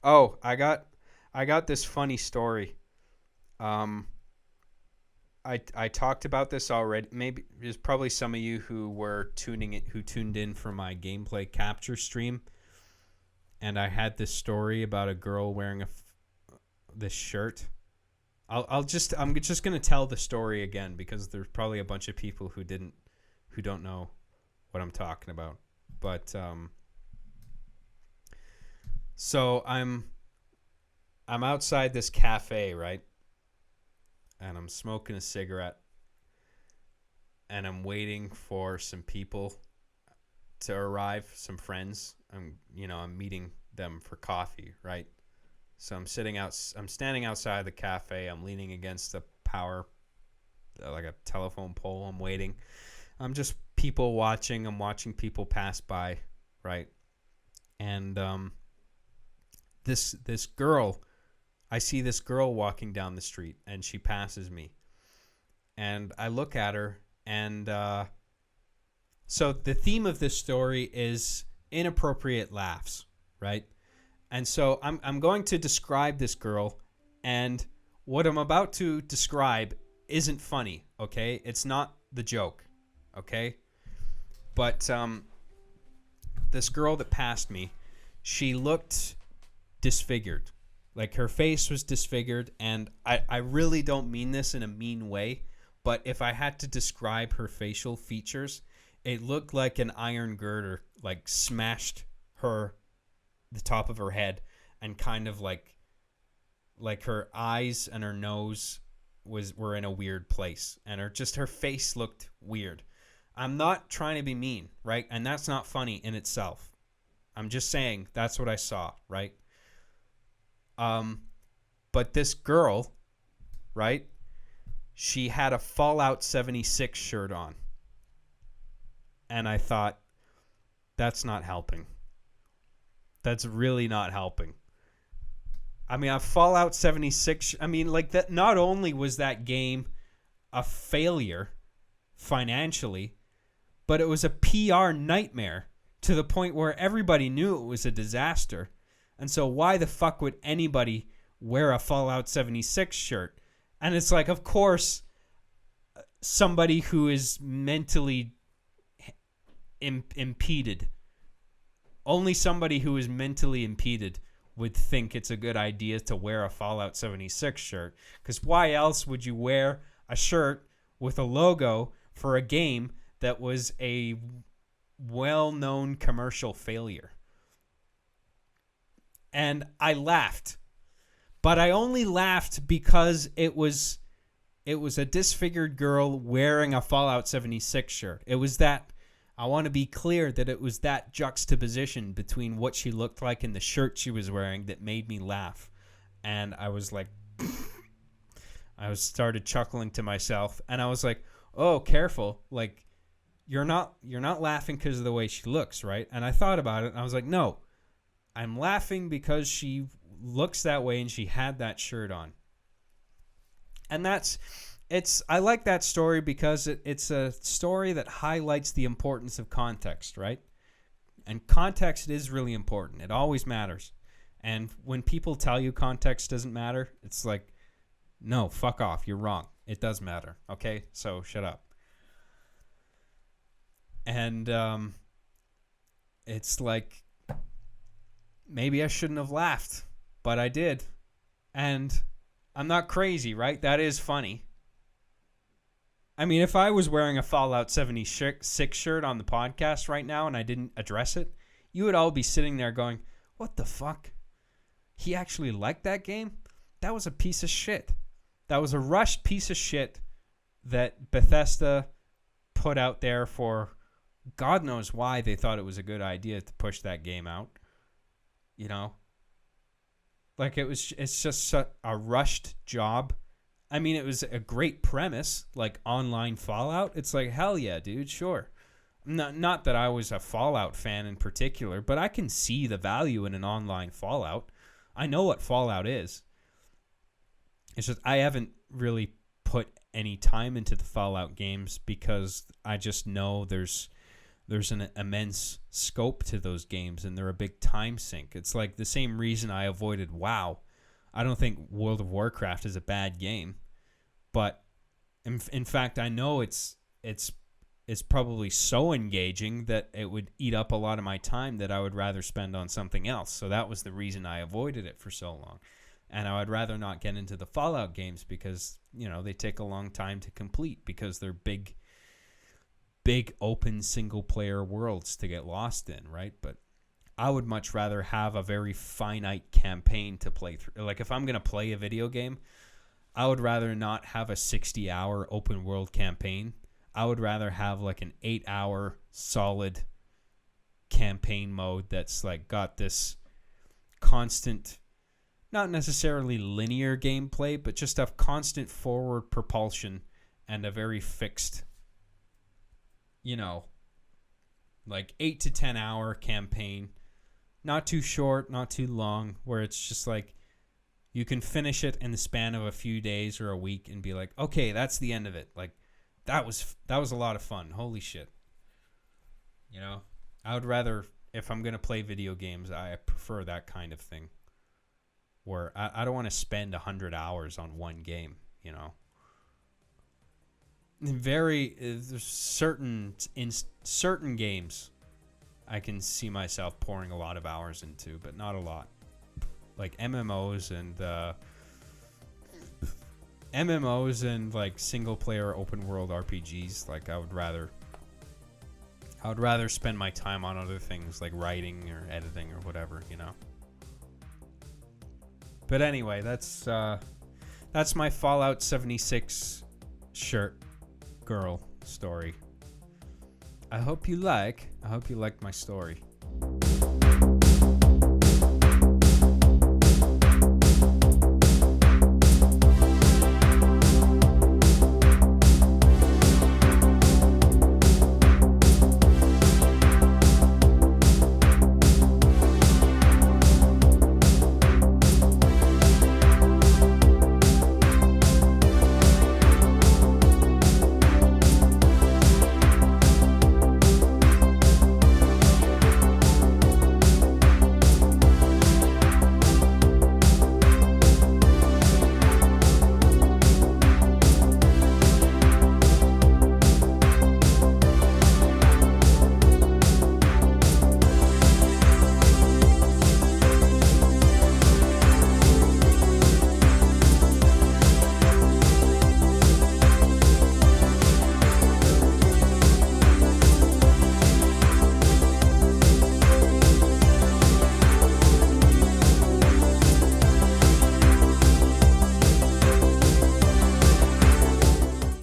Oh, I got this funny story. Um, I talked about this already. Maybe there's probably some of you who tuned in for my gameplay capture stream, and I had this story about a girl wearing this shirt. I'm just gonna tell the story again because there's probably a bunch of people who don't know what I'm talking about. But so I'm outside this cafe, right? And I'm smoking a cigarette and I'm waiting for some people to arrive, some friends. I'm meeting them for coffee, right? So I'm standing outside the cafe. I'm leaning against a power like a telephone pole. I'm waiting. I'm just people watching. I'm watching people pass by, right? And this girl, I see this girl walking down the street, and she passes me, and I look at her, and so the theme of this story is inappropriate laughs, right? And so I'm going to describe this girl, and what I'm about to describe isn't funny, okay? It's not the joke, okay? But this girl that passed me, she looked disfigured. Like her face was disfigured, and I really don't mean this in a mean way, but if I had to describe her facial features, it looked like an iron girder like smashed the top of her head, and kind of like her eyes and her nose were in a weird place, and her face looked weird. I'm not trying to be mean, right? And that's not funny in itself. I'm just saying that's what I saw, right? But this girl, right? She had a Fallout 76 shirt on. And I thought, that's not helping. That's really not helping. I mean, a Fallout 76, I mean, like that, not only was that game a failure financially, but it was a PR nightmare to the point where everybody knew it was a disaster. And so why the fuck would anybody wear a Fallout 76 shirt? And it's like, of course, somebody who is mentally impeded, only somebody who is mentally impeded would think it's a good idea to wear a Fallout 76 shirt. Because why else would you wear a shirt with a logo for a game that was a well-known commercial failure? And I laughed, but I only laughed because it was a disfigured girl wearing a Fallout 76 shirt. It was that, I want to be clear that it was that juxtaposition between what she looked like and the shirt she was wearing that made me laugh. And I was like, started chuckling to myself, and I was like, oh, careful. Like, you're not laughing because of the way she looks, right? And I thought about it, and I was like, no, I'm laughing because she looks that way and she had that shirt on. And I like that story because it's a story that highlights the importance of context, right? And context is really important. It always matters. And when people tell you context doesn't matter, it's like, no, fuck off. You're wrong. It does matter. Okay? So shut up. And it's like, maybe I shouldn't have laughed, but I did. And I'm not crazy, right? That is funny. I mean, if I was wearing a Fallout 76 shirt on the podcast right now and I didn't address it, you would all be sitting there going, what the fuck? He actually liked that game? That was a piece of shit. That was a rushed piece of shit that Bethesda put out there for God knows why they thought it was a good idea to push that game out. You know? Like, it's just a rushed job. I mean, it was a great premise, like online Fallout. It's like, hell yeah, dude, sure. Not that I was a Fallout fan in particular, but I can see the value in an online Fallout. I know what Fallout is. It's just I haven't really put any time into the Fallout games because I just know there's there's an immense scope to those games, and they're a big time sink. It's like the same reason I avoided WoW. I don't think World of Warcraft is a bad game, but in fact, I know it's probably so engaging that it would eat up a lot of my time that I would rather spend on something else. So that was the reason I avoided it for so long. And I would rather not get into the Fallout games because, they take a long time to complete because they're big open single player worlds to get lost in, right? But I would much rather have a very finite campaign to play through. Like if I'm going to play a video game, I would rather not have a 60-hour open world campaign. I would rather have like an 8-hour solid campaign mode that's like got this constant, not necessarily linear gameplay, but just a constant forward propulsion and a very fixed, like 8 to 10 hour campaign. Not too short, not too long, where it's just like you can finish it in the span of a few days or a week and be like, okay, that's the end of it. Like that was a lot of fun. Holy shit. I would rather, if I'm going to play video games, I prefer that kind of thing where I don't want to spend 100 hours on one game, There's certain games I can see myself pouring a lot of hours into, but not a lot. Like MMOs and like single player open world RPGs, like I would rather spend my time on other things like writing or editing or whatever, But anyway, that's my Fallout 76 shirt girl story. I hope you like my story.